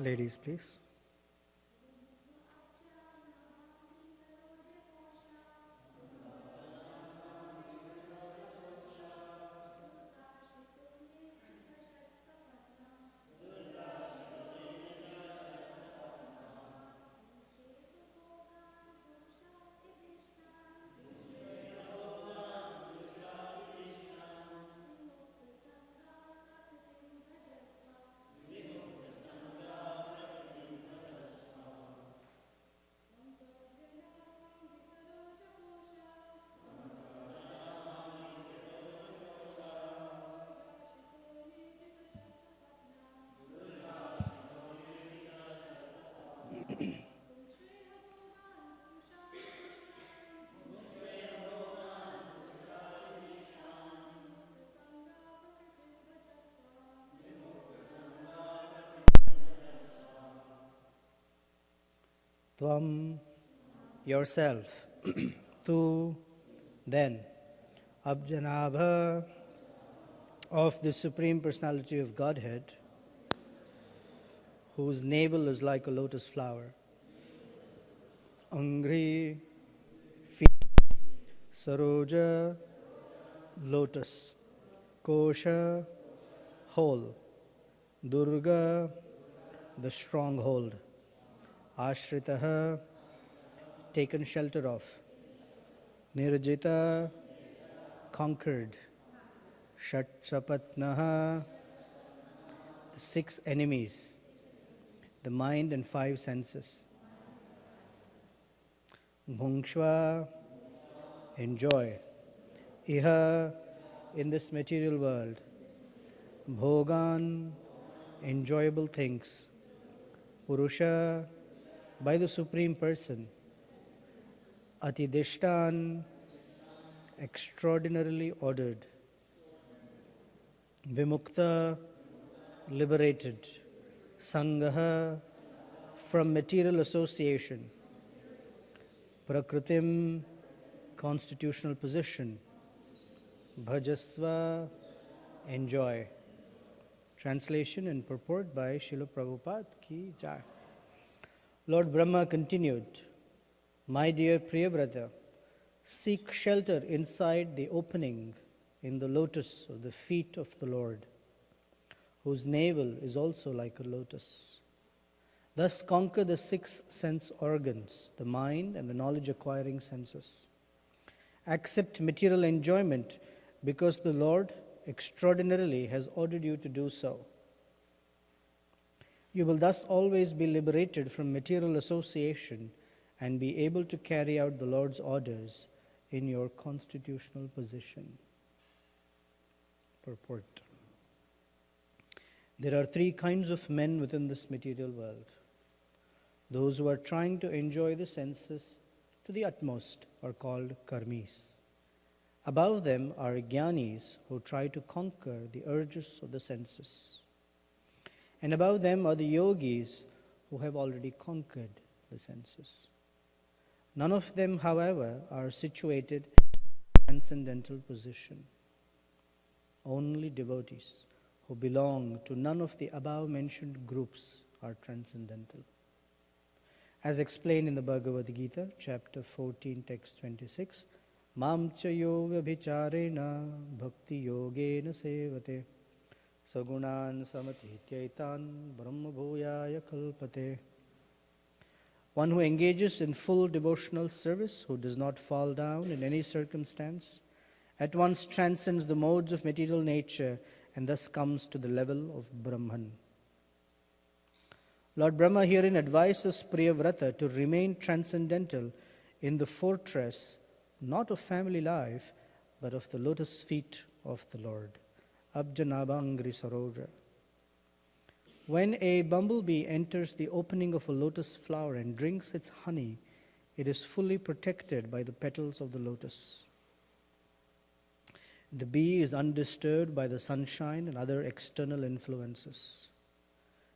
Ladies, please. Tvam, yourself. Tu, then. Abjanabha, of the Supreme Personality of Godhead, whose navel is like a lotus flower. Angri, feet. Saroja, lotus. Kosha, hole. Durga, the stronghold. Ashritaha, taken shelter of. Nirjita, conquered. Shatchapatnaha, the 6 enemies, the mind and 5 senses. Bhungshva, enjoy. Iha, in this material world. Bhogan, enjoyable things. Purusha, by the Supreme Person. Atidishtan, extraordinarily ordered. Vimukta, liberated. Sangaha, from material association. Prakritim, constitutional position. Bhajasva, enjoy. Translation and purport by Srila Prabhupada Ki Jai. Lord Brahma continued, my dear Priyavrata, seek shelter inside the opening in the lotus of the feet of the Lord, whose navel is also like a lotus. Thus conquer the 6 sense organs, the mind and the knowledge-acquiring senses. Accept material enjoyment because the Lord extraordinarily has ordered you to do so. You will thus always be liberated from material association and be able to carry out the Lord's orders in your constitutional position. Purport. There are 3 kinds of men within this material world. Those who are trying to enjoy the senses to the utmost are called karmis. Above them are jnanis who try to conquer the urges of the senses. And above them are the yogis who have already conquered the senses. None of them, however, are situated in a transcendental position. Only devotees who belong to none of the above-mentioned groups are transcendental. As explained in the Bhagavad Gita, chapter 14, text 26, Mam cha yoga bhicharena bhakti yogena sevate sagunan samathityaitan brahma bhuyaya kalpate. One who engages in full devotional service, who does not fall down in any circumstance, at once transcends the modes of material nature and thus comes to the level of Brahman. Lord Brahma herein advises Priyavrata to remain transcendental in the fortress, not of family life, but of the lotus feet of the Lord. Abjanabangri Saroja. When a bumblebee enters the opening of a lotus flower and drinks its honey, it is fully protected by the petals of the lotus. The bee is undisturbed by the sunshine and other external influences.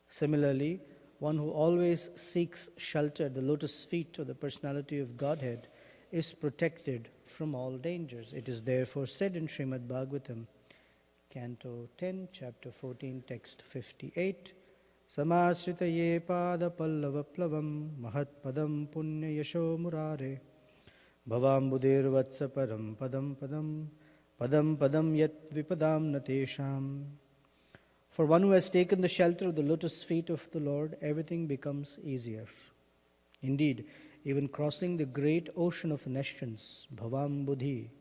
Similarly, one who always seeks shelter at the lotus feet of the personality of Godhead is protected from all dangers. It is therefore said in Srimad Bhagavatam, Canto 10, Chapter 14, Text 58, Samasritaye padapallavaplavam mahatpadam punya yasho murare bhavambudir vatsa param padam padam padam padam yat vipadam natesham. For one who has taken the shelter of the lotus feet of the Lord, everything becomes easier. Indeed, even crossing the great ocean of nescience, bhavam buddhi,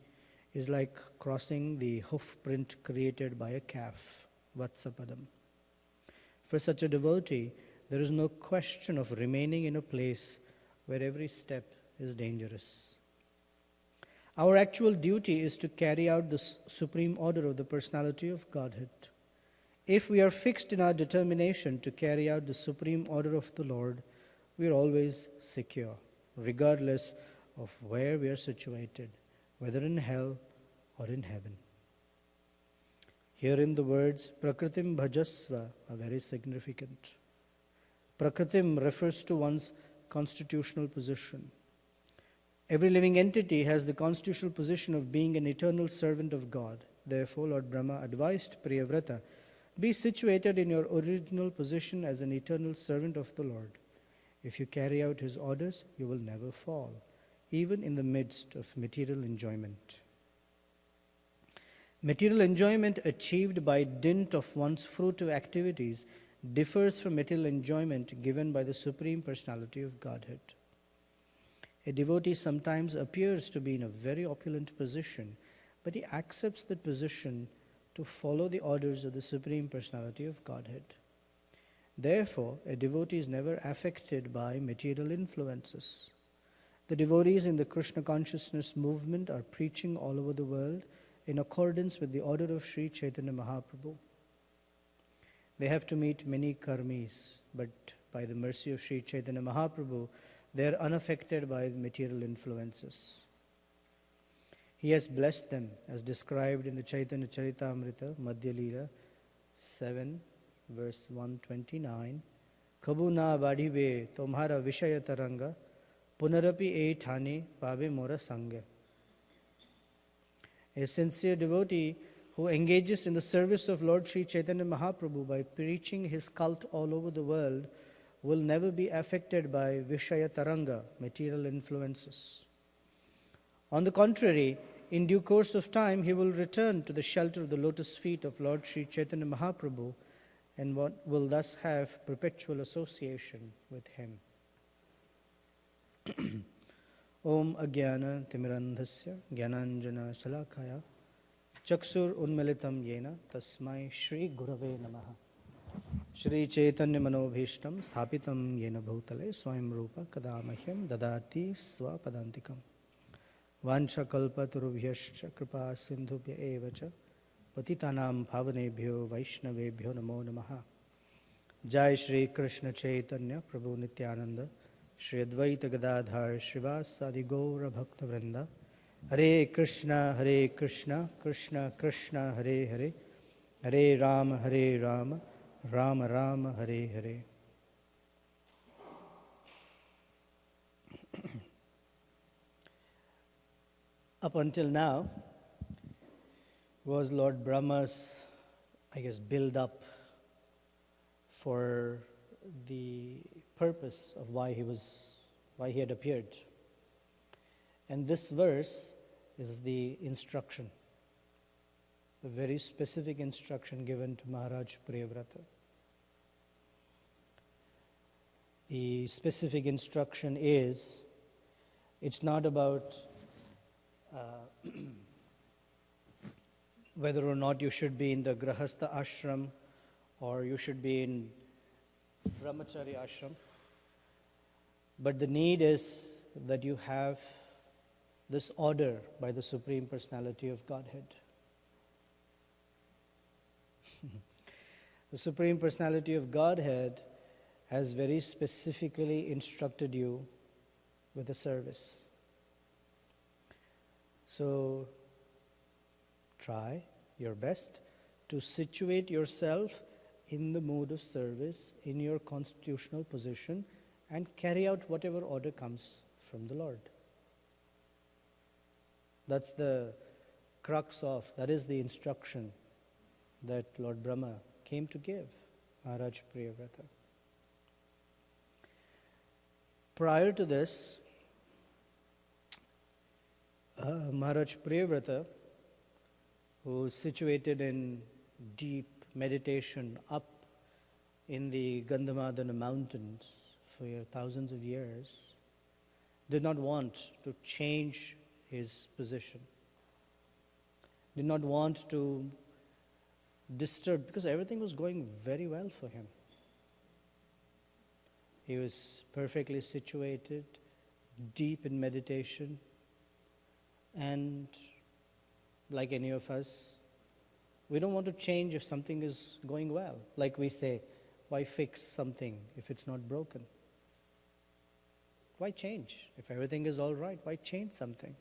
is like crossing the hoof print created by a calf, vatsapadam. For such a devotee, there is no question of remaining in a place where every step is dangerous. Our actual duty is to carry out the supreme order of the personality of Godhead. If we are fixed in our determination to carry out the supreme order of the Lord, we are always secure, regardless of where we are situated, whether in hell or in heaven. Herein the words Prakritim Bhajasva are very significant. Prakritim refers to one's constitutional position. Every living entity has the constitutional position of being an eternal servant of God. Therefore, Lord Brahma advised Priyavrata, be situated in your original position as an eternal servant of the Lord. If you carry out his orders, you will never fall, even in the midst of material enjoyment. Material enjoyment achieved by dint of one's fruitive activities differs from material enjoyment given by the Supreme Personality of Godhead. A devotee sometimes appears to be in a very opulent position, but he accepts that position to follow the orders of the Supreme Personality of Godhead. Therefore, a devotee is never affected by material influences. The devotees in the Krishna consciousness movement are preaching all over the world in accordance with the order of Sri Chaitanya Mahaprabhu. They have to meet many karmis, but by the mercy of Sri Chaitanya Mahaprabhu, they are unaffected by material influences. He has blessed them, as described in the Chaitanya Charitamrita, Madhya Leela 7, verse 129. Kabhu na badhibe tomhara vishaya taranga, punarapi e thane pabe mora sangha. A sincere devotee who engages in the service of Lord Sri Chaitanya Mahaprabhu by preaching his cult all over the world will never be affected by Vishaya Taranga, material influences. On the contrary, in due course of time, he will return to the shelter of the lotus feet of Lord Sri Chaitanya Mahaprabhu and will thus have perpetual association with him. Om Agyana Timirandhasya Gyananjana Salakaya Chaksur Unmilitam Yena Tasmai Shri Gurave Namaha Shri Chaitanya Manobhishtam Sthapitam Yena Bhutale Swayam Rupa Kadamahyam Dadati Swapadantikam Vancha Kalpaturubhyascha Kripa Sindhubhya Evacha Patitanam Bhavanebhyo Vaishnavebhyo Namo Namaha Jai Shri Krishna Chaitanya Prabhu Nityananda Shri Advaita Gadadhar Srivasadi Gaura Bhakta Vrinda Hare Krishna Krishna Krishna Hare Hare Hare Rama Rama Rama Hare Hare. Up until now was Lord Brahma's, build up for the purpose of why he had appeared. And this verse is the instruction, a very specific instruction given to Maharaj Priyavrata. The specific instruction is, it's not about whether or not you should be in the Grahastha ashram or you should be in Brahmachari ashram. But the need is that you have this order by the Supreme Personality of Godhead. The Supreme Personality of Godhead has very specifically instructed you with a service. So try your best to situate yourself in the mode of service, in your constitutional position, and carry out whatever order comes from the Lord. That's the crux of, that is the instruction that Lord Brahma came to give Maharaj Priyavrata. Prior to this, Maharaj Priyavrata, who is situated in deep meditation up in the Gandhamadana mountains for thousands of years, did not want to change his position, did not want to disturb, because everything was going very well for him. He was perfectly situated, deep in meditation, and like any of us, we don't want to change if something is going well. Like we say, why fix something if it's not broken? Why change? If everything is all right, why change something?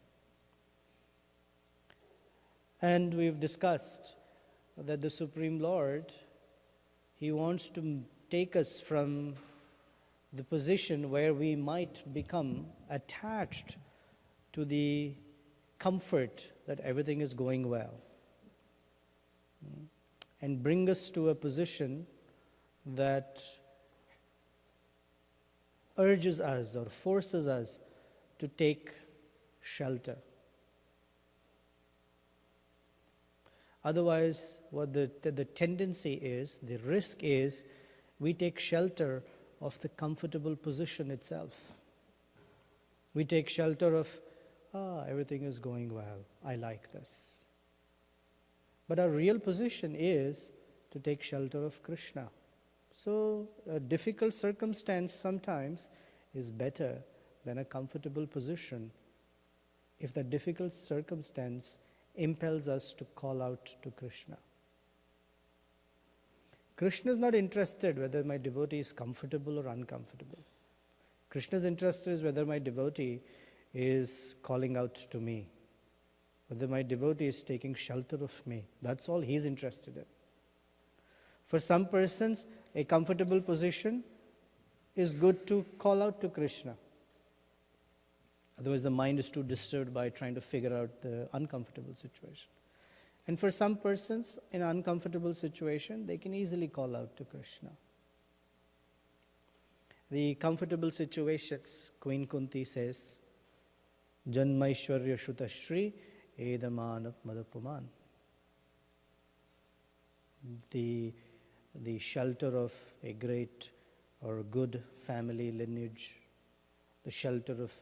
And we've discussed that the Supreme Lord, He wants to take us from the position where we might become attached to the comfort that everything is going well, and bring us to a position that urges us or forces us to take shelter. Otherwise, what the tendency is, the risk is, we take shelter of the comfortable position itself. We take shelter of, everything is going well, I like this. But our real position is to take shelter of Krishna. So a difficult circumstance sometimes is better than a comfortable position if the difficult circumstance impels us to call out to Krishna. Krishna is not interested whether my devotee is comfortable or uncomfortable. Krishna's interest is whether my devotee is calling out to me, whether my devotee is taking shelter of me. That's all he's interested in. For some persons, a comfortable position is good to call out to Krishna. Otherwise, the mind is too disturbed by trying to figure out the uncomfortable situation. And for some persons, in an uncomfortable situation, they can easily call out to Krishna. The comfortable situations, Queen Kunti says, Janmaishwarya Shutashri Edamanav Madapuman. The shelter of a great or good family lineage, the shelter of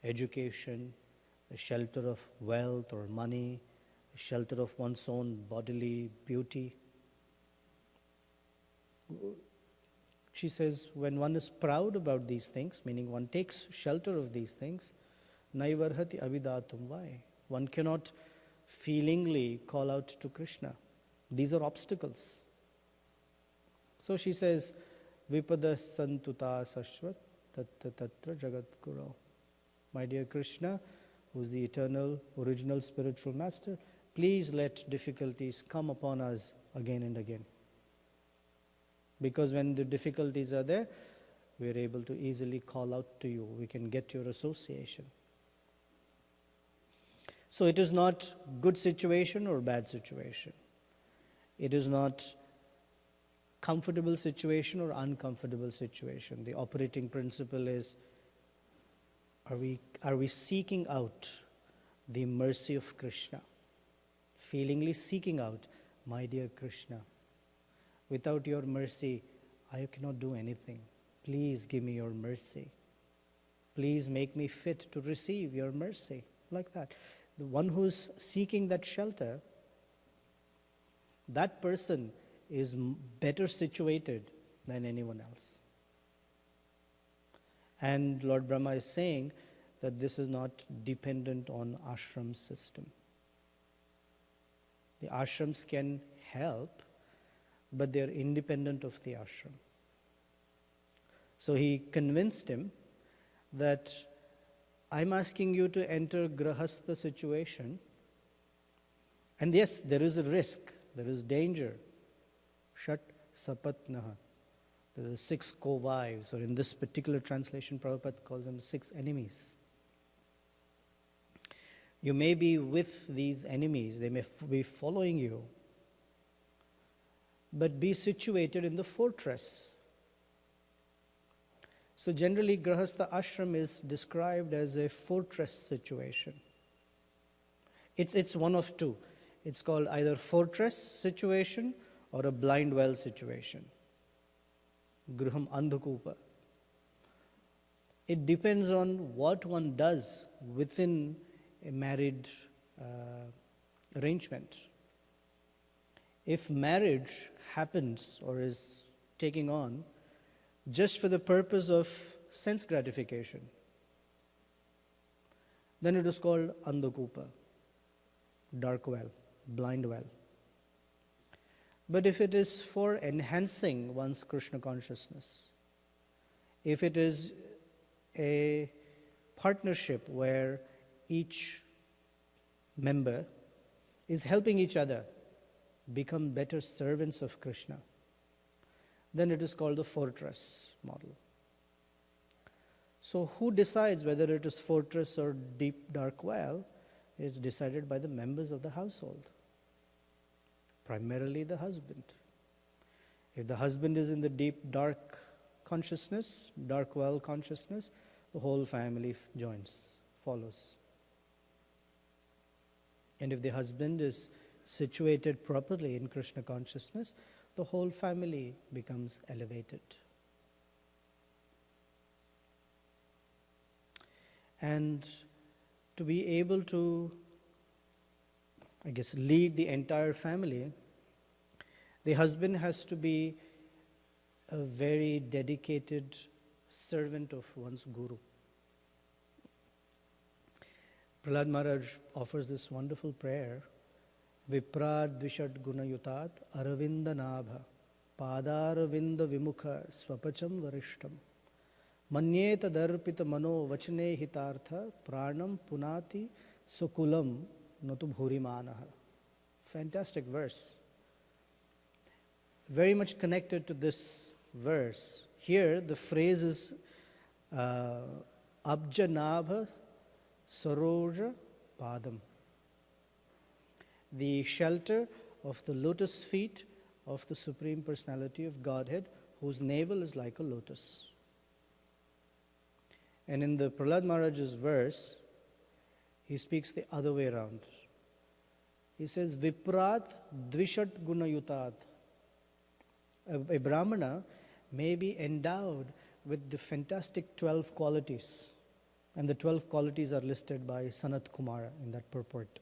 education, the shelter of wealth or money, the shelter of one's own bodily beauty. She says, when one is proud about these things, meaning one takes shelter of these things, naivarhati avidatum vai. One cannot feelingly call out to Krishna. These are obstacles. So she says, vipada santuta sashvat tatta tatra jagat guru. My dear Krishna, who is the eternal, original spiritual master, please let difficulties come upon us again and again. Because when the difficulties are there, we are able to easily call out to you. We can get your association. So it is not good situation or bad situation. It is not comfortable situation or uncomfortable situation. The operating principle is, are we seeking out the mercy of Krishna? Feelingly seeking out, my dear Krishna, without your mercy, I cannot do anything. Please give me your mercy. Please make me fit to receive your mercy. Like that. The one who's seeking that shelter, that person is better situated than anyone else. And Lord Brahma is saying that this is not dependent on ashram system. The ashrams can help, but they are independent of the ashram. So he convinced him that I'm asking you to enter grahastha situation, and yes, there is a risk, there is danger. Shat sapatnaha. There are 6 co-wives, or in this particular translation, Prabhupada calls them 6 enemies. You may be with these enemies, they may be following you, but be situated in the fortress. So generally, Grahastha ashram is described as a fortress situation. It's one of two. It's called either fortress situation or a blind well situation. Gruham Andhakupa. It depends on what one does within a married arrangement. If marriage happens or is taking on just for the purpose of sense gratification, then it is called Andhakupa, dark well, blind well. But if it is for enhancing one's Krishna consciousness, if it is a partnership where each member is helping each other become better servants of Krishna, then it is called the fortress model. So who decides whether it is fortress or deep dark well is decided by the members of the household, primarily the husband. If the husband is in the deep dark consciousness, dark well consciousness, the whole family joins, follows. And if the husband is situated properly in Krishna consciousness, the whole family becomes elevated. And to be able to, lead the entire family, the husband has to be a very dedicated servant of one's guru. Prahlad Maharaj offers this wonderful prayer, Viprad Dvishad Gunayutat Aravinda Nabha Padaravinda Vimukha Swapacham Varishtam Manyeta Darpita Mano Vachane Hitartha Pranam Punati Sukulam Natu Bhurimanaha. Fantastic verse. Very much connected to this verse. Here the phrase is Abjanabha Saroja Padam. The shelter of the lotus feet of the Supreme Personality of Godhead, whose navel is like a lotus. And in the Prahlad Maharaj's verse, he speaks the other way around. He says, Viprat Dvishat Gunayutat. A Brahmana may be endowed with the fantastic 12 qualities. And the 12 qualities are listed by Sanat Kumara in that purport.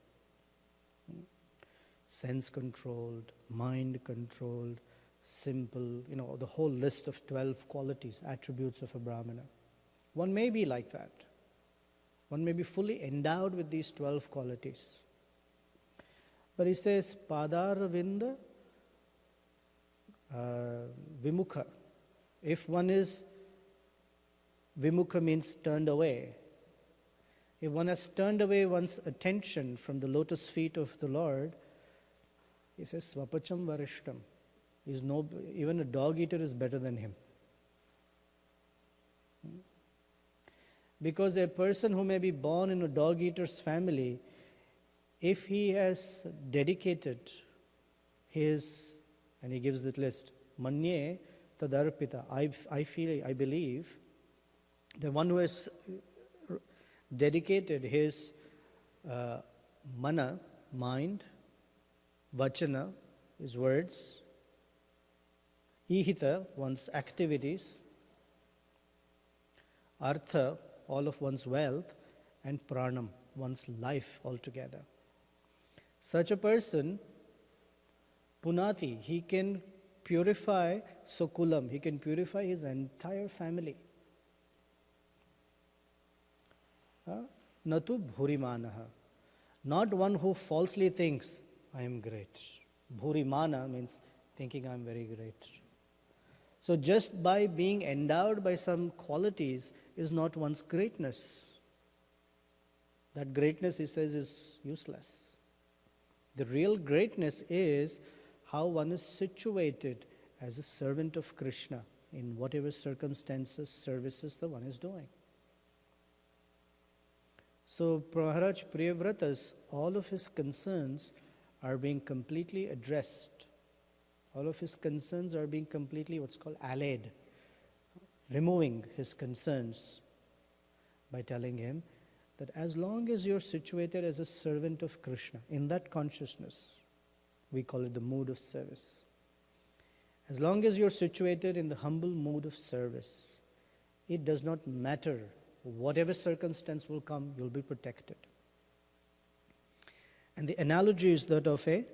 Sense-controlled, mind-controlled, simple, the whole list of 12 qualities, attributes of a Brahmana. One may be like that. One may be fully endowed with these 12 qualities. But he says, Padaravinda Vimukha. If one is, Vimukha means turned away. If one has turned away one's attention from the lotus feet of the Lord, he says, Swapacham Varishtam. Even a dog eater is better than him. Because a person who may be born in a dog eater's family, if he has dedicated his, and he gives that list, Manye Tadarpita, I believe, the one who has dedicated his mana, mind, vachana, his words, ihita, one's activities, artha, all of one's wealth, and pranam, one's life altogether. Such a person, punati, he can purify sokulam, he can purify his entire family. Natu bhurimanaha, not one who falsely thinks, I am great. Bhurimana means thinking I am very great. So just by being endowed by some qualities is not one's greatness. That greatness, he says, is useless. The real greatness is how one is situated as a servant of Krishna in whatever circumstances, services the one is doing. So Maharaj Priyavrata's, all of his concerns are being completely addressed. All of his concerns are being completely what's called allayed. removing his concerns by telling him that as long as you're situated as a servant of Krishna, in that consciousness, we call it the mood of service. As long as you're situated in the humble mood of service, it does not matter. Whatever circumstance will come, you'll be protected. And the analogy is that of a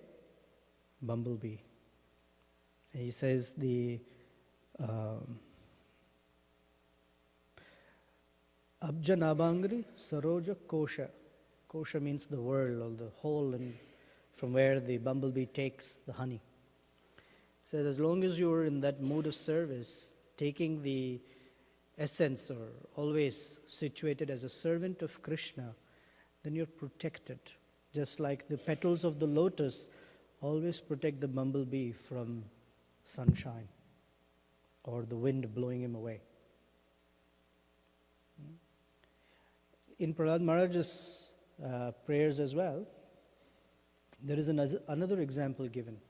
bumblebee. He says the Abja Nabangri Saroja Kosha. Kosha means the world or the whole, and from where the bumblebee takes the honey. He says as long as you're in that mood of service, taking the essence or always situated as a servant of Krishna, then you're protected. Just like the petals of the lotus always protect the bumblebee from sunshine or the wind blowing him away. In Prahlad Maharaj's prayers as well, there is another example given.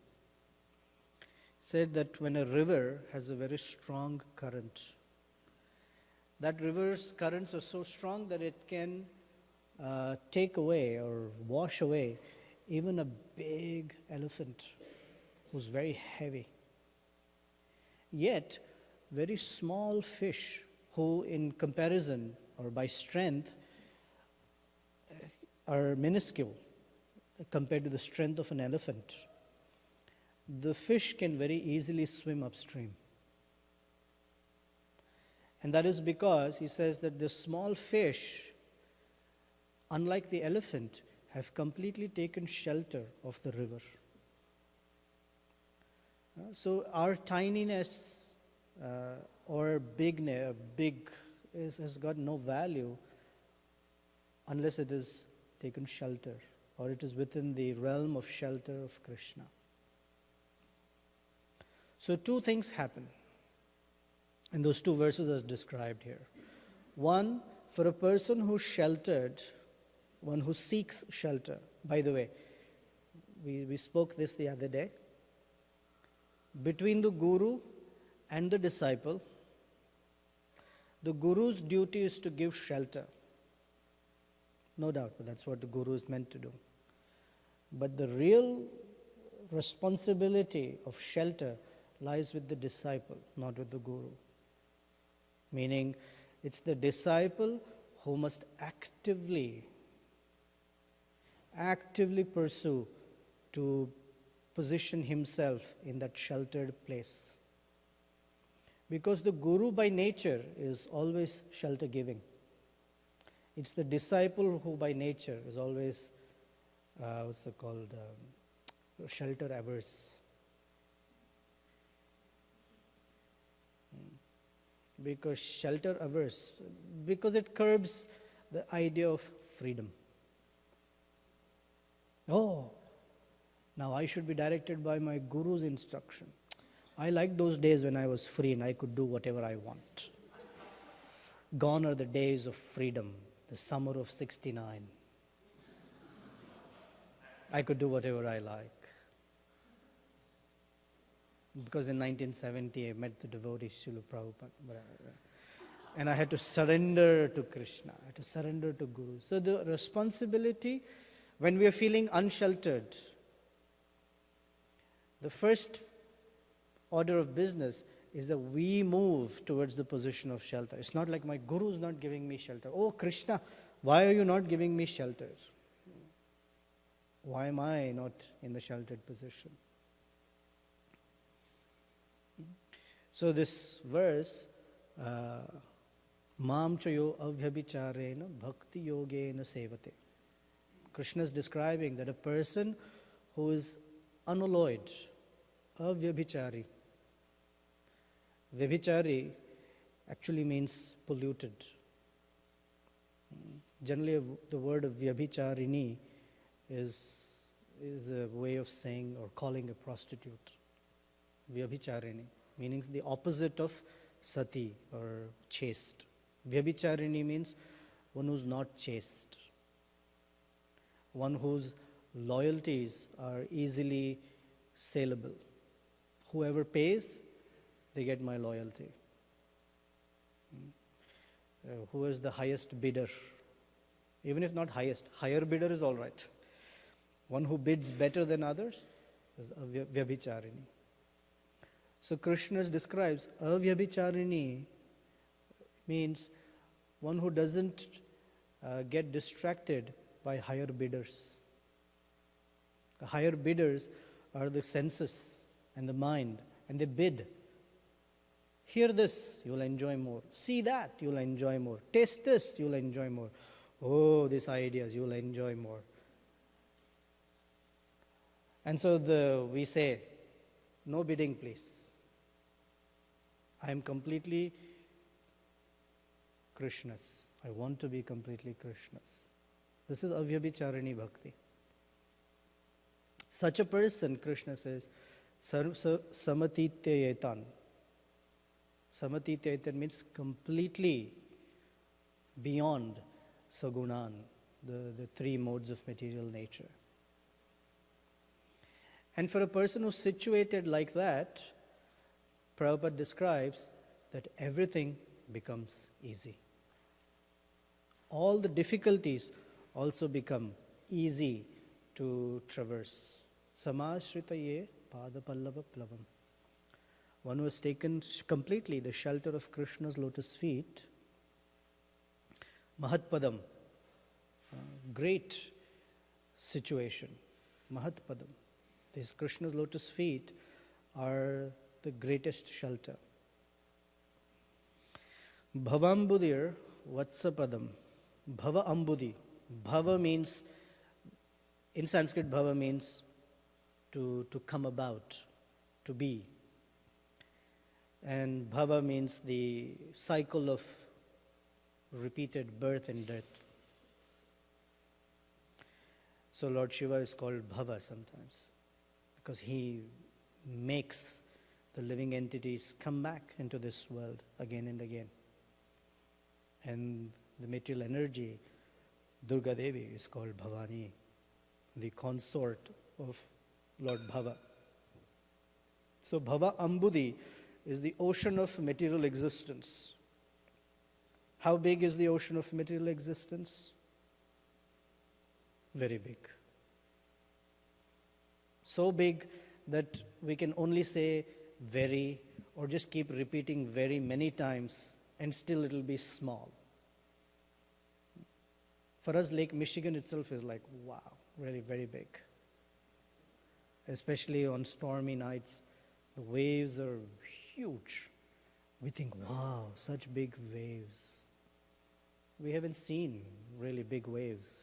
It said that when a river has a very strong current, that river's currents are so strong that it can take away or wash away even a big elephant who's very heavy. Yet, very small fish who in comparison or by strength are minuscule compared to the strength of an elephant, the fish can very easily swim upstream. And that is because he says that the small fish, unlike the elephant, have completely taken shelter of the river. So our tininess or bigness, has got no value unless it is taken shelter or it is within the realm of shelter of Krishna. So two things happen in those two verses as described here. One, for a person who's sheltered, one who seeks shelter. By the way, we spoke this the other day. Between the guru and the disciple, the guru's duty is to give shelter. No doubt, but that's what the guru is meant to do. But the real responsibility of shelter lies with the disciple, not with the guru. Meaning, it's the disciple who must actively pursue to position himself in that sheltered place. Because the guru by nature is always shelter giving. It's the disciple who by nature is always, shelter averse. Because shelter averse, because it curbs the idea of freedom. Oh, now I should be directed by my guru's instruction. I like those days when I was free and I could do whatever I want. Gone are the days of freedom, the summer of 69. I could do whatever I like. Because in 1970 I met the devotee Srila Prabhupada. And I had to surrender to Krishna. I had to surrender to Guru. So the responsibility, when we are feeling unsheltered, the first order of business is that we move towards the position of shelter. It's not like my Guru is not giving me shelter. Oh Krishna, why are you not giving me shelter? Why am I not in the sheltered position? So this verse, Mam chayo avyabhicharena bhakti yogena sevate. Krishna is describing that a person who is unalloyed, avyabhichari. Vyabhichari actually means polluted. Generally, the word of vyabhicharini is a way of saying or calling a prostitute. Vyabhicharini, meaning the opposite of sati or chaste. Vyabhicharini means one who's not chaste, one whose loyalties are easily saleable. Whoever pays, they get my loyalty. Who is the highest bidder? Even if not highest, higher bidder is all right. One who bids better than others is avyabhicharini. So Krishna describes avyabhicharini means one who doesn't get distracted by higher bidders. The higher bidders are the senses and the mind, and they bid. Hear this, you will enjoy more. See that, you will enjoy more. Taste this, you will enjoy more. Oh, these ideas, you will enjoy more. And so we say, no bidding, please. I am completely Krishna's. I want to be completely Krishna's. This is avyabhicharini bhakti. Such a person, Krishna says, samatityayetan. Samatityayetan means completely beyond sagunan, the three modes of material nature. And for a person who's situated like that, Prabhupada describes that everything becomes easy. All the difficulties also become easy to traverse. Samashritaye padapallava plavam. One who has taken completely the shelter of Krishna's lotus feet, Mahatpadam, great situation, Mahatpadam. These Krishna's lotus feet are the greatest shelter. Bhavambudir Vatsapadam. Bhava Ambudi. Bhava means, in Sanskrit, bhava means to come about, to be. And bhava means the cycle of repeated birth and death. So Lord Shiva is called Bhava sometimes, because he makes the living entities come back into this world again and again. And the material energy, Durga Devi, is called Bhavani, the consort of Lord Bhava. So Bhava Ambudi is the ocean of material existence. How big is the ocean of material existence? Very big. So big that we can only say very, or just keep repeating very many times, and still it will be small. For us, Lake Michigan itself is like, wow, really very big. Especially on stormy nights, the waves are huge. We think, wow, such big waves. We haven't seen really big waves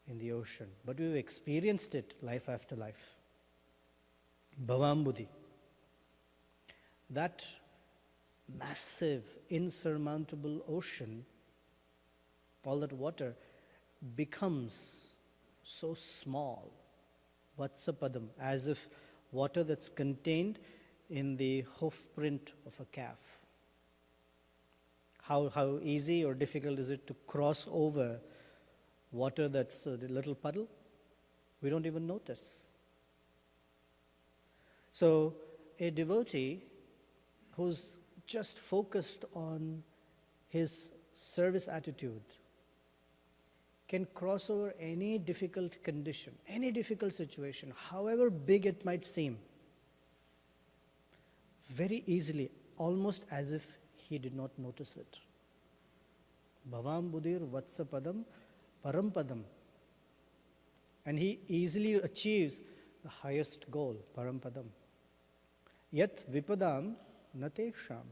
in the ocean, but we've experienced it life after life. Bhavambudhi. That massive, insurmountable ocean, all that water, becomes so small, Vatsapadam, as if water that's contained in the hoof print of a calf. How easy or difficult is it to cross over water that's a little puddle? We don't even notice. So a devotee who's just focused on his service attitude can cross over any difficult condition, any difficult situation, however big it might seem, very easily, almost as if he did not notice it. Bhavam budir vatsapadam parampadam. And he easily achieves the highest goal, parampadam. Yat vipadam natesham.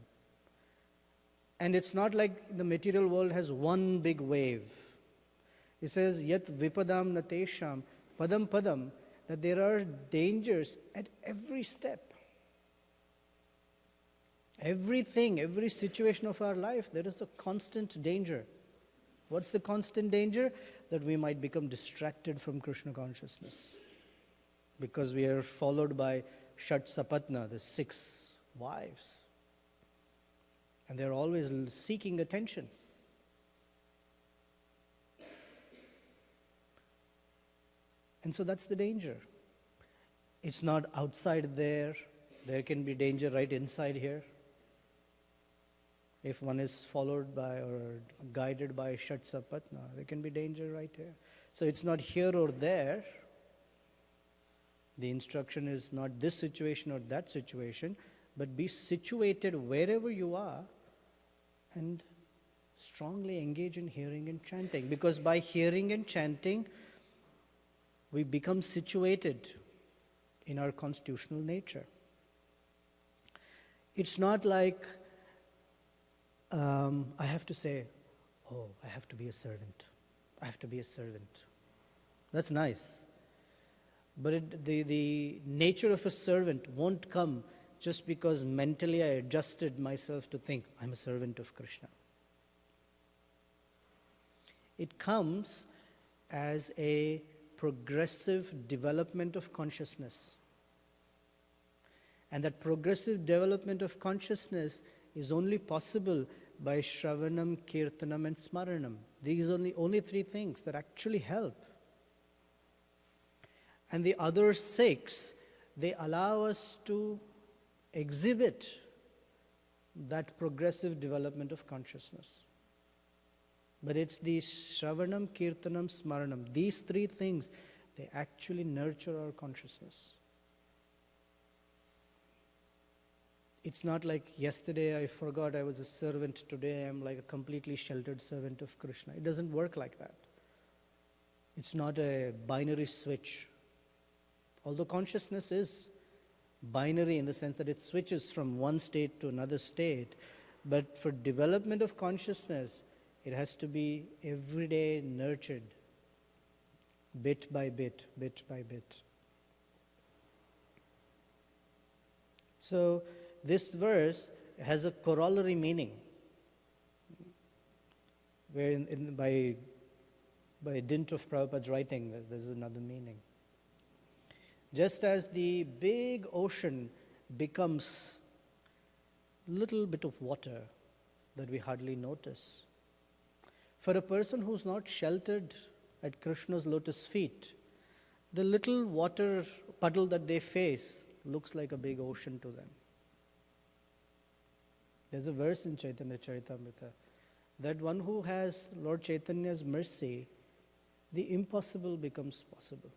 And it's not like the material world has one big wave. It says, Yat vipadam natesham, padam padam, that there are dangers at every step. Everything, every situation of our life, there is a constant danger. What's the constant danger? That we might become distracted from Krishna consciousness. Because we are followed by Shat Sapatna, the 6 wives. And they're always seeking attention. And so that's the danger. It's not outside there. There can be danger right inside here. If one is followed by or guided by Shatsapatna, there can be danger right here. So it's not here or there. The instruction is not this situation or that situation, but be situated wherever you are and strongly engage in hearing and chanting. Because by hearing and chanting, we become situated in our constitutional nature. It's not like I have to say, oh, I have to be a servant. I have to be a servant. That's nice. But the nature of a servant won't come just because mentally I adjusted myself to think, I'm a servant of Krishna. It comes as a progressive development of consciousness. And that progressive development of consciousness is only possible by Shravanam, Kirtanam and Smaranam. These are the only three things that actually help. And the other six, they allow us to exhibit that progressive development of consciousness. But it's the Shravanam, Kirtanam, Smaranam. These three things, they actually nurture our consciousness. It's not like yesterday I forgot I was a servant, today I'm like a completely sheltered servant of Krishna. It doesn't work like that. It's not a binary switch. Although consciousness is binary in the sense that it switches from one state to another state, but for development of consciousness, it has to be every day nurtured, bit by bit, bit by bit. So this verse has a corollary meaning, where by dint of Prabhupada's writing, there's another meaning. Just as the big ocean becomes a little bit of water that we hardly notice, for a person who's not sheltered at Krishna's lotus feet, the little water puddle that they face looks like a big ocean to them. There's a verse in Chaitanya Charitamrita that one who has Lord Chaitanya's mercy, the impossible becomes possible.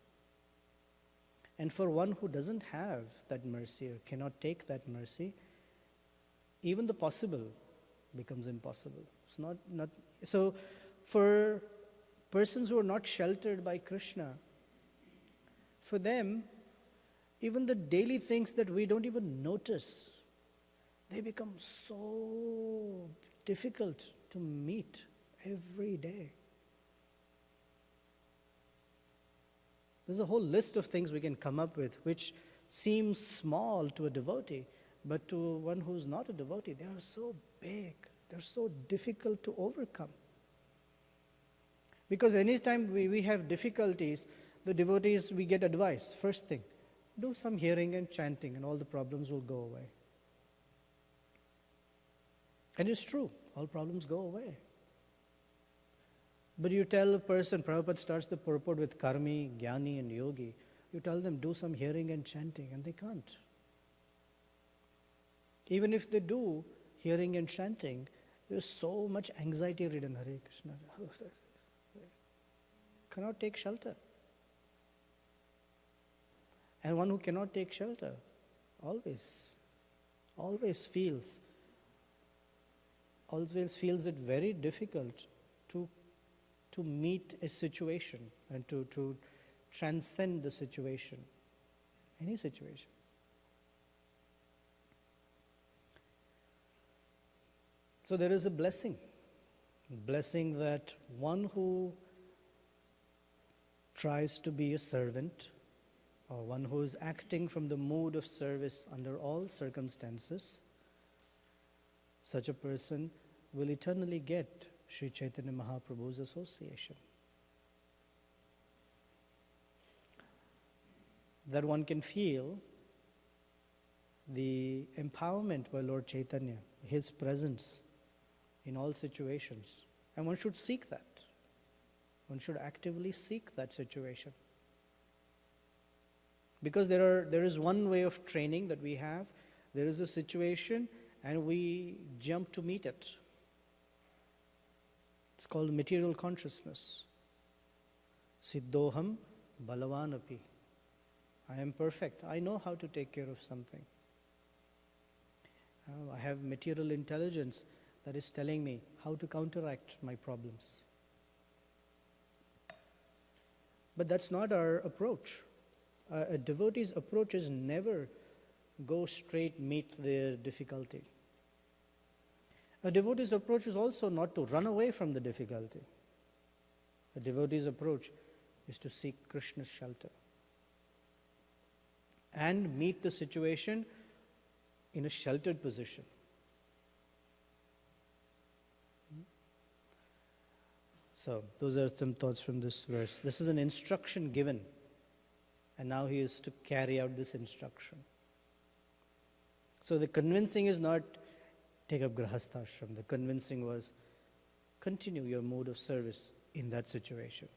And for one who doesn't have that mercy or cannot take that mercy, even the possible becomes impossible. It's not. So for persons who are not sheltered by Krishna, for them, even the daily things that we don't even notice, they become so difficult to meet every day. There's a whole list of things we can come up with which seem small to a devotee, but to one who's not a devotee, they are so big, they're so difficult to overcome. Because anytime we have difficulties, the devotees, we get advice. First thing, do some hearing and chanting and all the problems will go away. And it's true, all problems go away. But you tell a person, Prabhupada starts the purport with karmi, jnani and yogi. You tell them, do some hearing and chanting, and they can't. Even if they do hearing and chanting, there's so much anxiety ridden, Hare Krishna. Cannot take shelter. And one who cannot take shelter always feels it very difficult to meet a situation and to transcend the situation, any situation. So there is a blessing that one who tries to be a servant, or one who is acting from the mood of service under all circumstances, such a person will eternally get Sri Chaitanya Mahaprabhu's association. That one can feel the empowerment by Lord Chaitanya, his presence in all situations. And one should seek that. One should actively seek that situation. Because there is one way of training that we have. There is a situation and we jump to meet it. It's called material consciousness. Siddhoham balavanapi. I am perfect. I know how to take care of something. I have material intelligence that is telling me how to counteract my problems. But that's not our approach. A devotee's approach is never go straight meet the difficulty. A devotee's approach is also not to run away from the difficulty. A devotee's approach is to seek Krishna's shelter and meet the situation in a sheltered position. So, those are some thoughts from this verse. This is an instruction given, and now he is to carry out this instruction. So, the convincing is not take up grahasthashram. The convincing was continue your mode of service in that situation.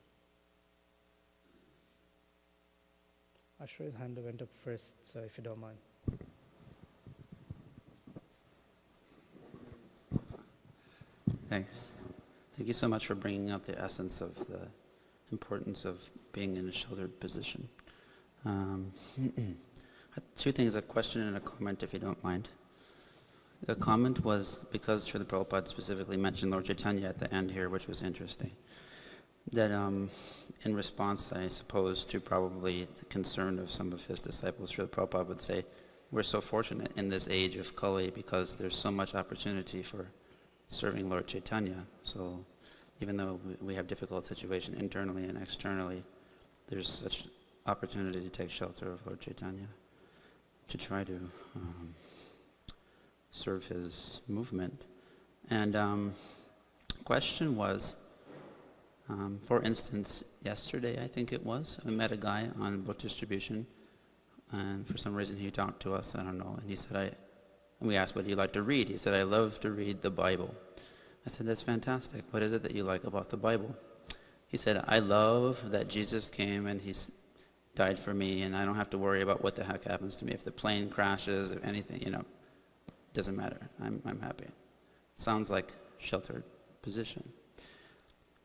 Ashray's hand went up first, so if you don't mind. Thanks. Thank you so much for bringing out the essence of the importance of being in a sheltered position. Two things, a question and a comment, if you don't mind. The comment was because Srila Prabhupada specifically mentioned Lord Chaitanya at the end here, which was interesting. That in response, I suppose, to probably the concern of some of his disciples, Srila Prabhupada would say, we're so fortunate in this age of Kali because there's so much opportunity for serving Lord Chaitanya. So even though we have difficult situation internally and externally, there's such opportunity to take shelter of Lord Chaitanya, to try to serve his movement. And question was, for instance, yesterday I think it was, we met a guy on book distribution, and for some reason he talked to us, I don't know, and he said, and we asked, what do you like to read? He said, I love to read the Bible. I said, that's fantastic. What is it that you like about the Bible? He said, I love that Jesus came and he died for me, and I don't have to worry about what the heck happens to me. If the plane crashes, if anything, doesn't matter. I'm happy. Sounds like sheltered position.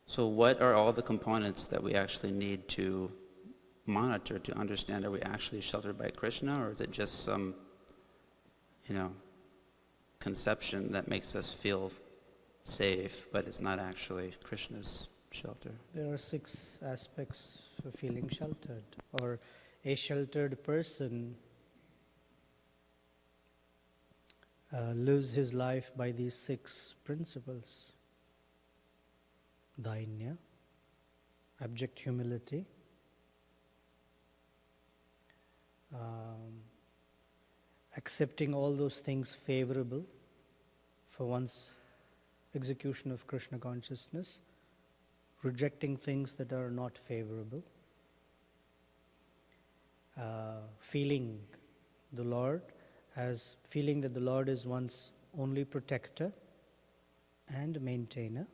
So what are all the components that we actually need to monitor to understand, are we actually sheltered by Krishna, or is it just some, conception that makes us feel safe, but it's not actually Krishna's shelter? There are 6 aspects for feeling sheltered, or a sheltered person lives his life by these 6 principles. Dainya, abject humility, accepting all those things favorable for one's execution of Krishna consciousness, rejecting things that are not favorable, feeling the Lord as feeling that the Lord is one's only protector and maintainer.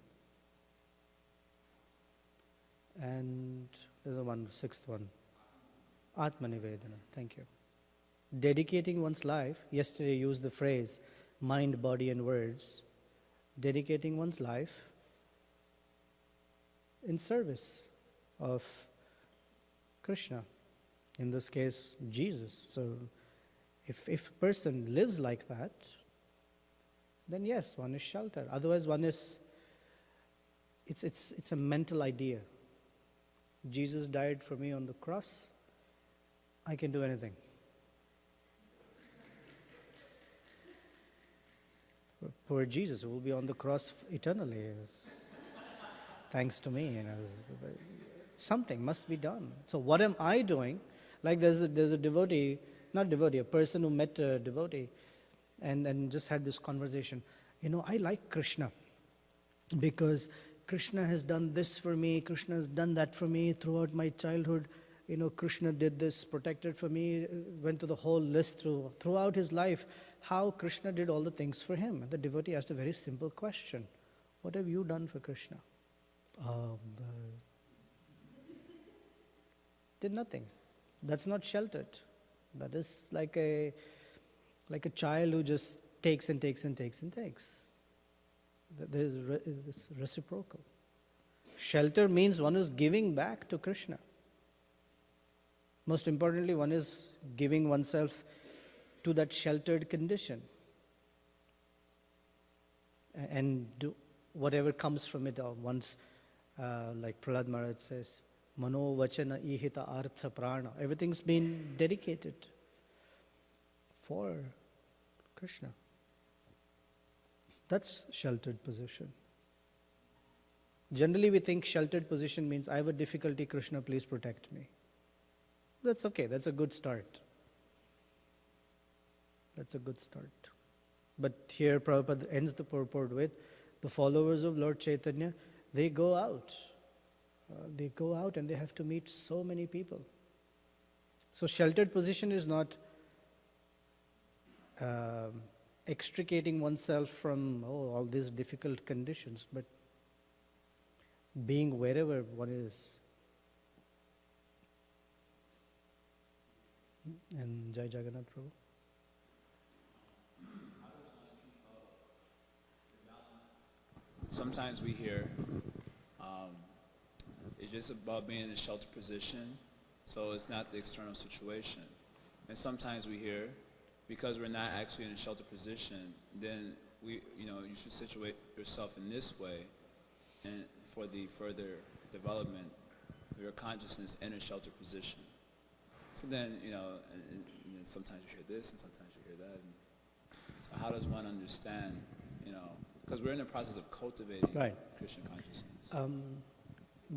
And there's a 6th one, Atmanivedana. Thank you. Dedicating one's life, yesterday I used the phrase mind, body and words, dedicating one's life in service of Krishna, in this case Jesus. So if a person lives like that, then yes, one is sheltered. Otherwise one is, it's a mental idea. Jesus died for me on the cross, I can do anything. Poor Jesus, who will be on the cross eternally, thanks to me. Something must be done. So what am I doing? Like there's a devotee, not devotee, a person who met a devotee and just had this conversation. I like Krishna because Krishna has done this for me, Krishna has done that for me throughout my childhood. Krishna did this, protected for me, went to the whole list throughout his life, how Krishna did all the things for him. And the devotee asked a very simple question. What have you done for Krishna? Did nothing. That's not sheltered. That is like a child who just takes and takes and takes and takes. There's this reciprocal. Shelter means one is giving back to Krishna. Most importantly, one is giving oneself to that sheltered condition. And do whatever comes from it, once, like Prahlad Maharaj says, Mano Vachana Ihita Artha Prana. Everything's been dedicated for Krishna. That's sheltered position. Generally we think sheltered position means I have a difficulty, Krishna, please protect me. That's okay, that's a good start. That's a good start. But here Prabhupada ends the purport with, the followers of Lord Chaitanya, they go out. They go out and they have to meet so many people. So sheltered position is not extricating oneself from all these difficult conditions, but being wherever one is. And Jai Jagannath Prabhu. Sometimes we hear it's just about being in a sheltered position, so it's not the external situation. And sometimes we hear, because we're not actually in a sheltered position, then you should situate yourself in this way, and for the further development of your consciousness in a sheltered position. So then, and sometimes you hear this, and sometimes you hear that. And so how does one understand, because we're in the process of cultivating Krishna consciousness.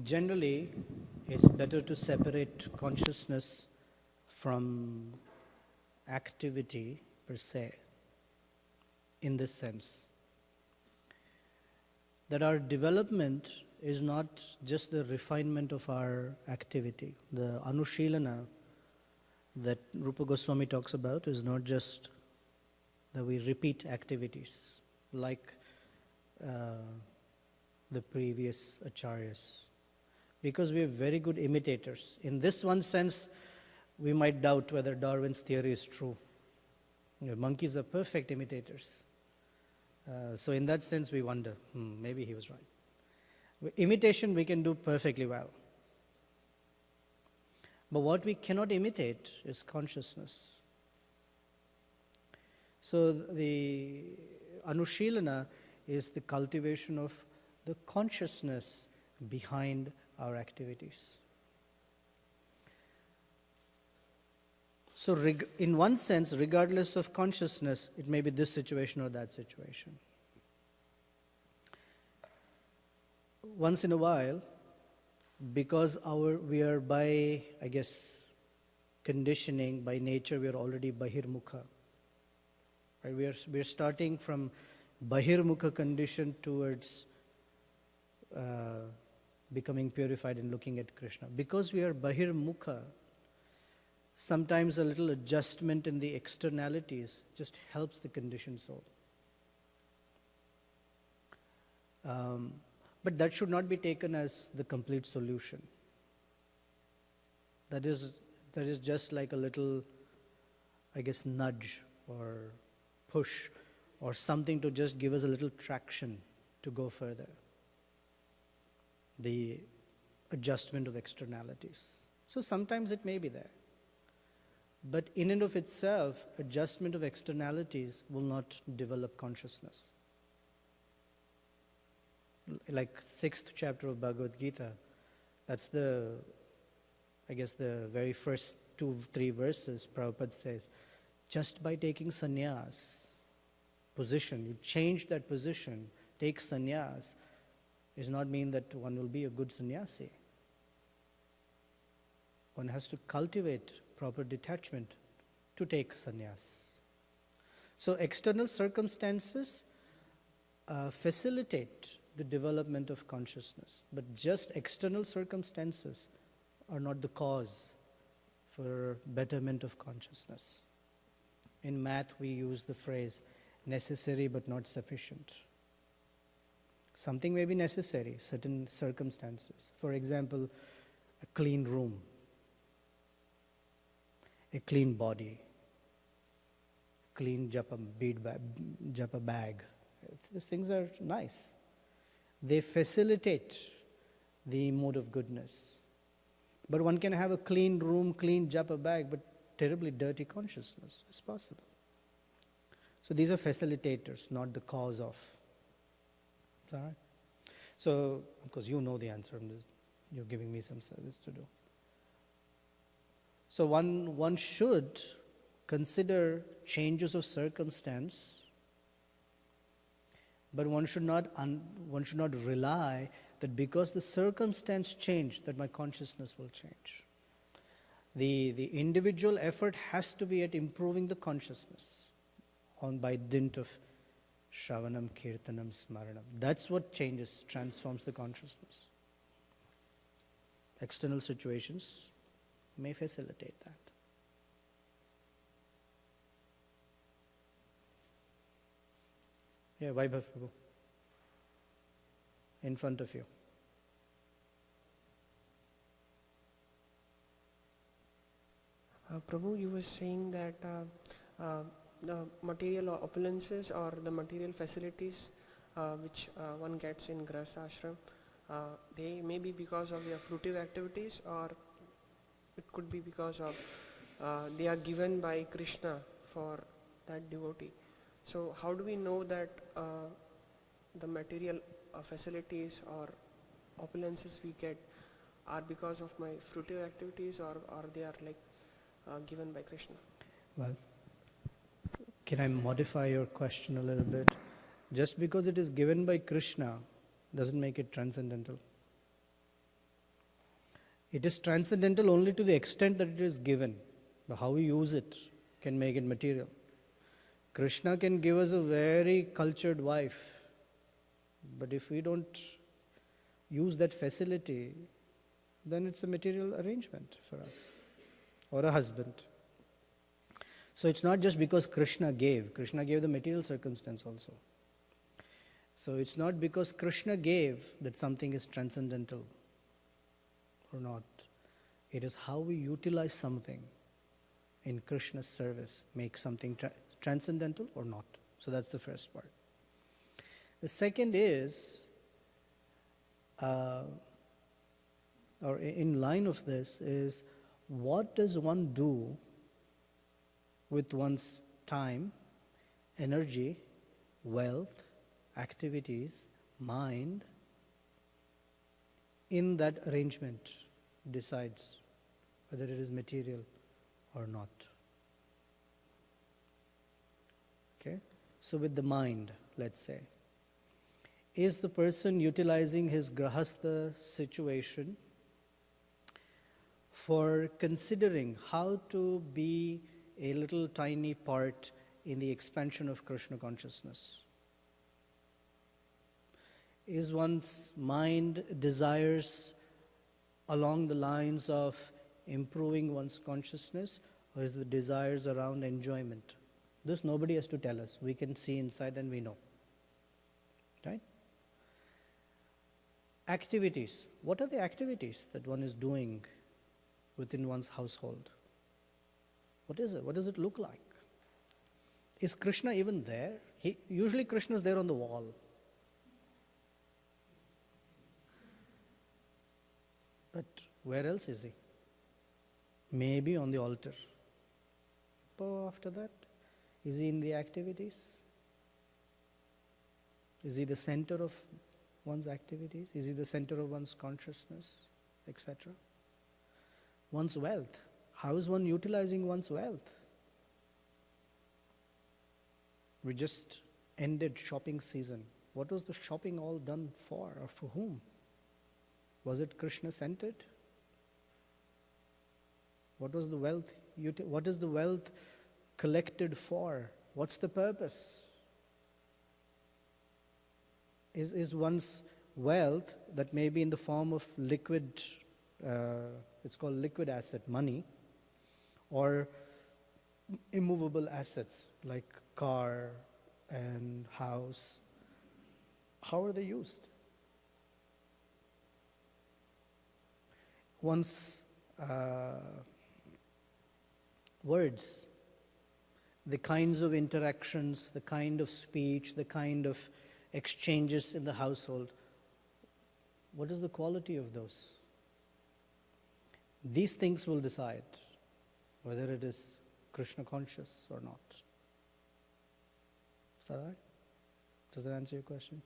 Generally, it's better to separate consciousness from activity per se, in this sense. That our development is not just the refinement of our activity. The anushilana that Rupa Goswami talks about is not just that we repeat activities like the previous acharyas. Because we are very good imitators. In this one sense, we might doubt whether Darwin's theory is true. Monkeys are perfect imitators. So in that sense, we wonder, maybe he was right. Imitation we can do perfectly well. But what we cannot imitate is consciousness. So the anushilana is the cultivation of the consciousness behind our activities. So in one sense, regardless of consciousness, it may be this situation or that situation. Once in a while, because we are by, conditioning, by nature, we are already bahirmukha. Right? We are starting from bahirmukha condition towards becoming purified and looking at Krishna. Because we are bahirmukha, sometimes a little adjustment in the externalities just helps the conditioned soul. But that should not be taken as the complete solution. That is just like a little, nudge or push or something to just give us a little traction to go further. The adjustment of externalities. So sometimes it may be there. But in and of itself, adjustment of externalities will not develop consciousness. Like 6th chapter of Bhagavad Gita, that's the very first 2-3 verses, Prabhupada says, just by taking sannyas, position, you change that position, take sannyas, does not mean that one will be a good sannyasi. One has to cultivate proper detachment to take sannyas. So external circumstances facilitate the development of consciousness, but just external circumstances are not the cause for betterment of consciousness. In math, we use the phrase necessary but not sufficient. Something may be necessary, certain circumstances. For example, a clean room, a clean body, clean japa bag. These things are nice. They facilitate the mode of goodness. But one can have a clean room, clean japa bag, but terribly dirty consciousness. It's possible. So these are facilitators, not the cause of. Is that right? So, of course, you know the answer. You're giving me some service to do. So one should consider changes of circumstance, but one should not rely that because the circumstance changed, that my consciousness will change. The individual effort has to be at improving the consciousness by dint of Shravanam, Kirtanam, Smaranam. That's what changes, transforms the consciousness. External situations may facilitate that. Yeah, Vaibhav Prabhu. In front of you. Prabhu, you were saying that the material opulences or the material facilities which one gets in Grahastha ashram, they may be because of their fruitive activities, or it could be because of they are given by Krishna for that devotee. So how do we know that the material facilities or opulences we get are because of my fruitive activities, or they are like given by Krishna? Well, can I modify your question a little bit? Just because it is given by Krishna doesn't make it transcendental. It is transcendental only to the extent that it is given. But how we use it can make it material. Krishna can give us a very cultured wife, but if we don't use that facility, then it's a material arrangement for us, or a husband. So it's not just because Krishna gave the material circumstance also. So it's not because Krishna gave that something is transcendental or not. It is how we utilize something in Krishna's service, make something transcendental or not. So that's the first part. The second is, or in line of this, is what does one do with one's time, energy, wealth, activities, mind, in that arrangement decides whether it is material or not. Okay? So with the mind, let's say, is the person utilizing his grahastha situation for considering how to be a little tiny part in the expansion of Krishna consciousness? Is one's mind desires along the lines of improving one's consciousness, or is the desires around enjoyment? This nobody has to tell us. We can see inside and we know. Right? Activities. What are the activities that one is doing within one's household? What is it? What does it look like? Is Krishna even there? Usually Krishna is there on the wall. But where else is he? Maybe on the altar. But after that, is he in the activities? Is he the center of one's activities? Is he the center of one's consciousness, etc.? One's wealth. How is one utilizing one's wealth? We just ended shopping season. What was the shopping all done for, or for whom? Was it Krishna-centered? What was the wealth? What is the wealth collected for? What's the purpose? Is one's wealth that may be in the form of liquid, it's called liquid asset, money, or immovable assets like car and house, how are they used? One's words, the kinds of interactions, the kind of speech, the kind of exchanges in the household, What is the quality of those? These things will decide whether it is Krishna conscious or not. Is that right? Does that answer your question?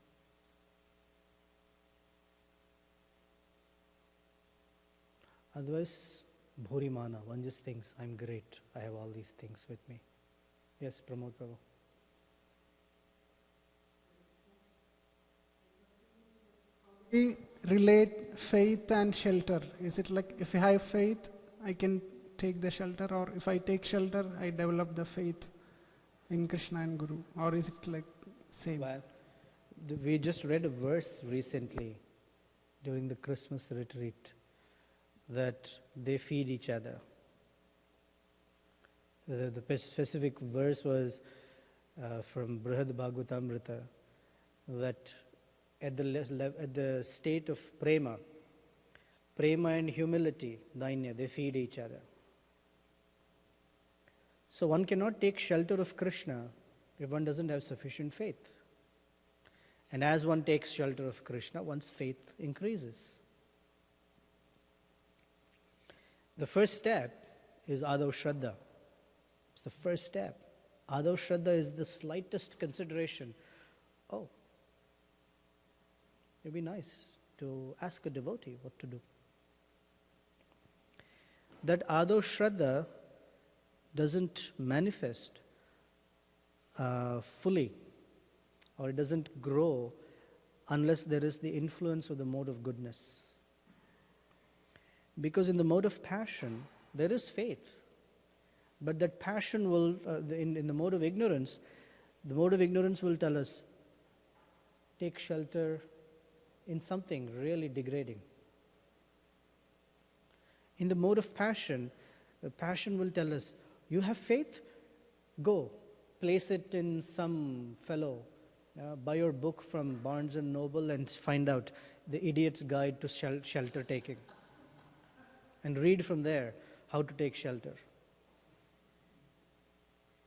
Otherwise, Bhurimana, one just thinks, I'm great, I have all these things with me. Yes, Pramod Prabhu. We relate faith and shelter. Is it like if I have faith, I can take the shelter, or if I take shelter, I develop the faith in Krishna and Guru? Or is it like same? Well, we just read a verse recently during the Christmas retreat that they feed each other. The specific verse was from Srimad Bhagavatam that at the state of prema and humility, dainya, they feed each other. So one cannot take shelter of Krishna if one doesn't have sufficient faith. And as one takes shelter of Krishna, one's faith increases. The first step is Adav Shraddha. It's the first step. Adav Shraddha is the slightest consideration. Oh, it'd be nice to ask a devotee what to do. That Adav Shraddha doesn't manifest fully, or it doesn't grow unless there is the influence of the mode of goodness. Because in the mode of passion, there is faith. But that passion will, in the mode of ignorance, the mode of ignorance will tell us, take shelter in something really degrading. In the mode of passion, the passion will tell us, you have faith? Go, place it in some fellow. Buy your book from Barnes & Noble and find out the idiot's guide to shelter taking. And read from there how to take shelter.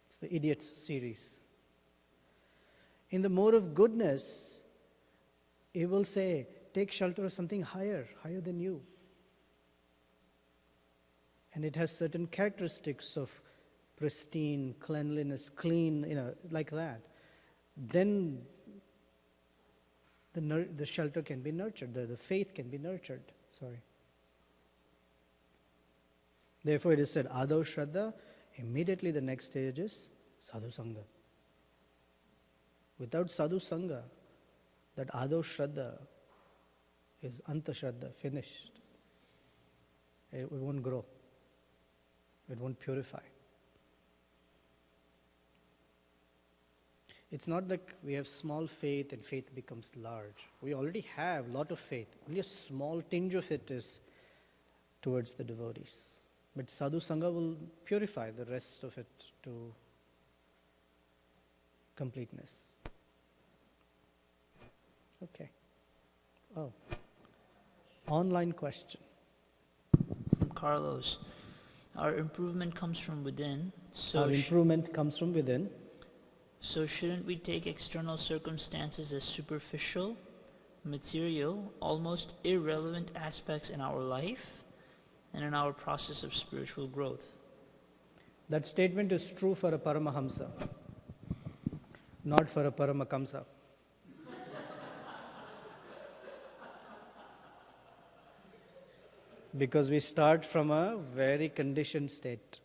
It's the Idiots series. In the mode of goodness, it will say, take shelter of something higher than you. And it has certain characteristics of pristine, cleanliness, clean, like that. Then the shelter can be nurtured, the faith can be nurtured. Therefore, it is said, Adav Shraddha, immediately the next stage is Sadhu Sangha. Without Sadhu Sangha, that Adav Shraddha is Anta Shraddha, finished. It won't grow. It won't purify. It's not like we have small faith and faith becomes large. We already have a lot of faith. Only a small tinge of it is towards the devotees. But Sadhu Sangha will purify the rest of it to completeness. Okay. Oh. Online question. From Carlos. Our improvement comes from within. Our improvement comes from within. So shouldn't we take external circumstances as superficial, material, almost irrelevant aspects in our life and in our process of spiritual growth? That statement is true for a Paramahamsa, not for a Paramakamsa. Because we start from a very conditioned state.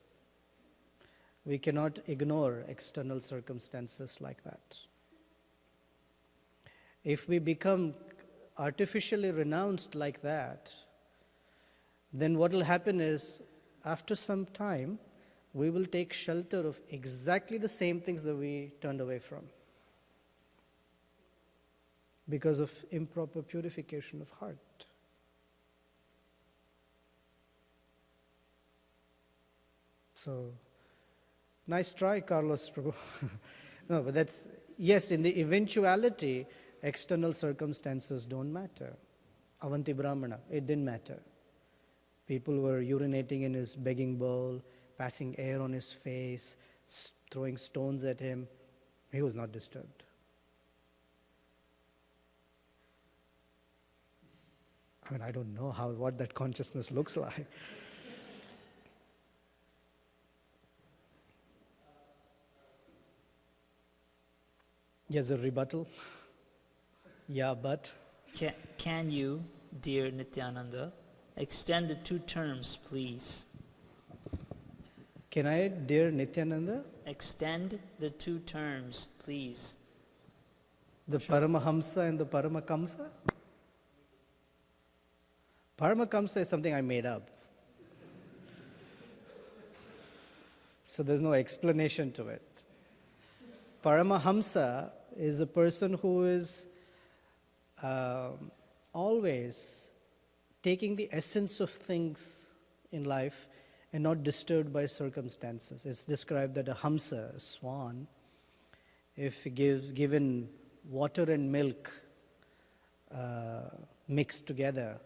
We cannot ignore external circumstances like that. If we become artificially renounced like that, then what will happen is, after some time, we will take shelter of exactly the same things that we turned away from, because of improper purification of heart. So, nice try, Carlos Prabhu. No, but that's, yes, in the eventuality, external circumstances don't matter. Avanti Brahmana, it didn't matter. People were urinating in his begging bowl, passing air on his face, throwing stones at him. He was not disturbed. I mean, I don't know what that consciousness looks like. Yes, a rebuttal? Yeah, but? Can you, dear Nityananda, extend the two terms, please? Can I, dear Nityananda? Extend the two terms, please. The Paramahamsa and the Paramakamsa? Paramakamsa is something I made up. So there's no explanation to it. Paramahamsa is a person who is always taking the essence of things in life and not disturbed by circumstances. It's described that a hamsa, a swan, if given water and milk mixed together,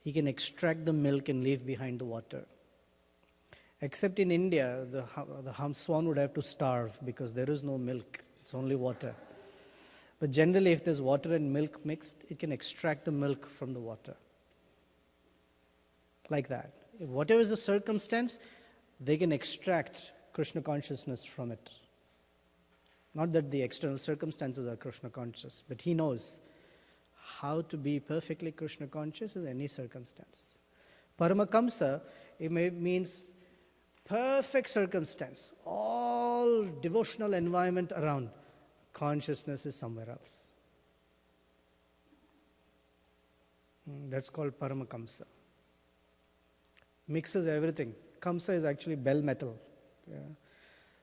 he can extract the milk and leave behind the water. Except in India, the swan would have to starve because there is no milk, it's only water. But generally, if there's water and milk mixed, it can extract the milk from the water. Like that. Whatever is the circumstance, they can extract Krishna consciousness from it. Not that the external circumstances are Krishna conscious, but he knows how to be perfectly Krishna conscious in any circumstance. Paramakamsa, it means perfect circumstance, all devotional environment around. Consciousness is somewhere else. That's called Paramakamsa. Mixes everything. Kamsa is actually bell metal. Yeah.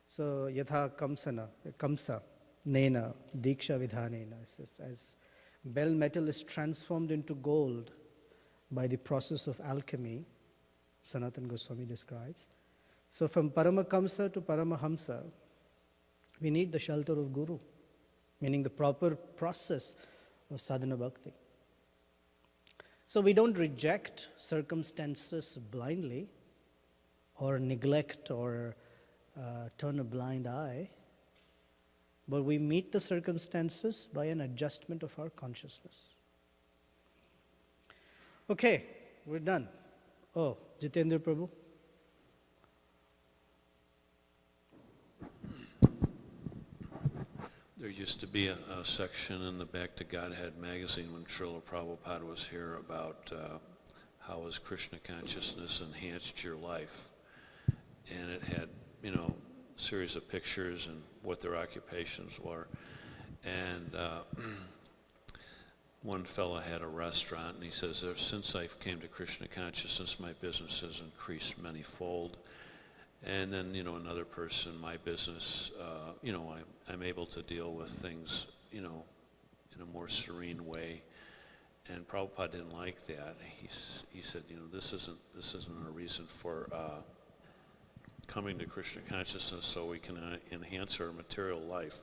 So, yatha kamsa, nena, diksha vidhanena. As bell metal is transformed into gold by the process of alchemy, Sanatana Goswami describes. So, from Paramakamsa to Paramahamsa, we need the shelter of Guru, meaning the proper process of sadhana bhakti. So we don't reject circumstances blindly or neglect or turn a blind eye, but we meet the circumstances by an adjustment of our consciousness. Okay, we're done. Oh, Jitendra Prabhu. There used to be a section in the Back to Godhead magazine when Srila Prabhupada was here about how has Krishna consciousness enhanced your life. And it had, a series of pictures and what their occupations were. And one fellow had a restaurant, and he says, since I came to Krishna consciousness, my business has increased many-fold. And then, another person, my business, I'm able to deal with things, in a more serene way. And Prabhupada didn't like that. He said, this isn't a reason for coming to Krishna consciousness so we can enhance our material life.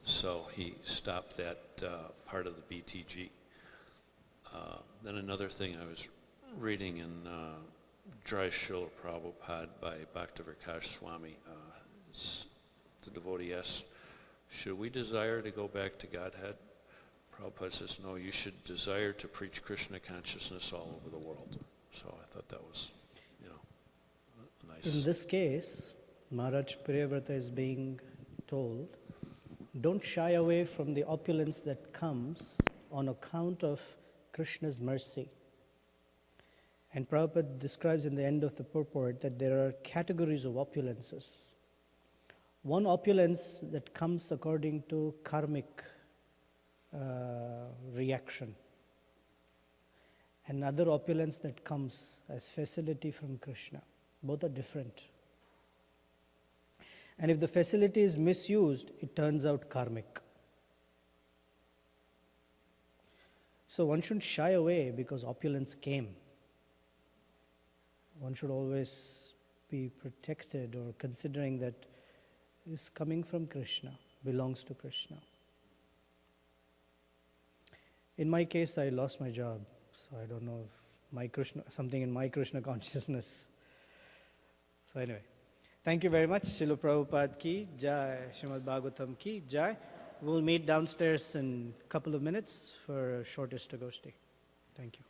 So he stopped that part of the BTG. Then another thing I was reading in Dry Srila Prabhupada by Bhaktivinoda Swami, the devotee asks, should we desire to go back to Godhead? Prabhupada says, no, you should desire to preach Krishna consciousness all over the world. So I thought that was, nice. In this case, Maharaj Priyavrata is being told, don't shy away from the opulence that comes on account of Krishna's mercy. And Prabhupada describes in the end of the purport that there are categories of opulences. One opulence that comes according to karmic reaction. Another opulence that comes as facility from Krishna. Both are different. And if the facility is misused, it turns out karmic. So one shouldn't shy away because opulence came. One should always be protected or considering that it is coming from Krishna, belongs to Krishna. In my case, I lost my job, so I don't know if something in my Krishna consciousness. So anyway, thank you very much. Srila Prabhupada ki jai, Srimad Bhagavatam ki jai. We'll meet downstairs in a couple of minutes for a short Ishtagoshti. Thank you.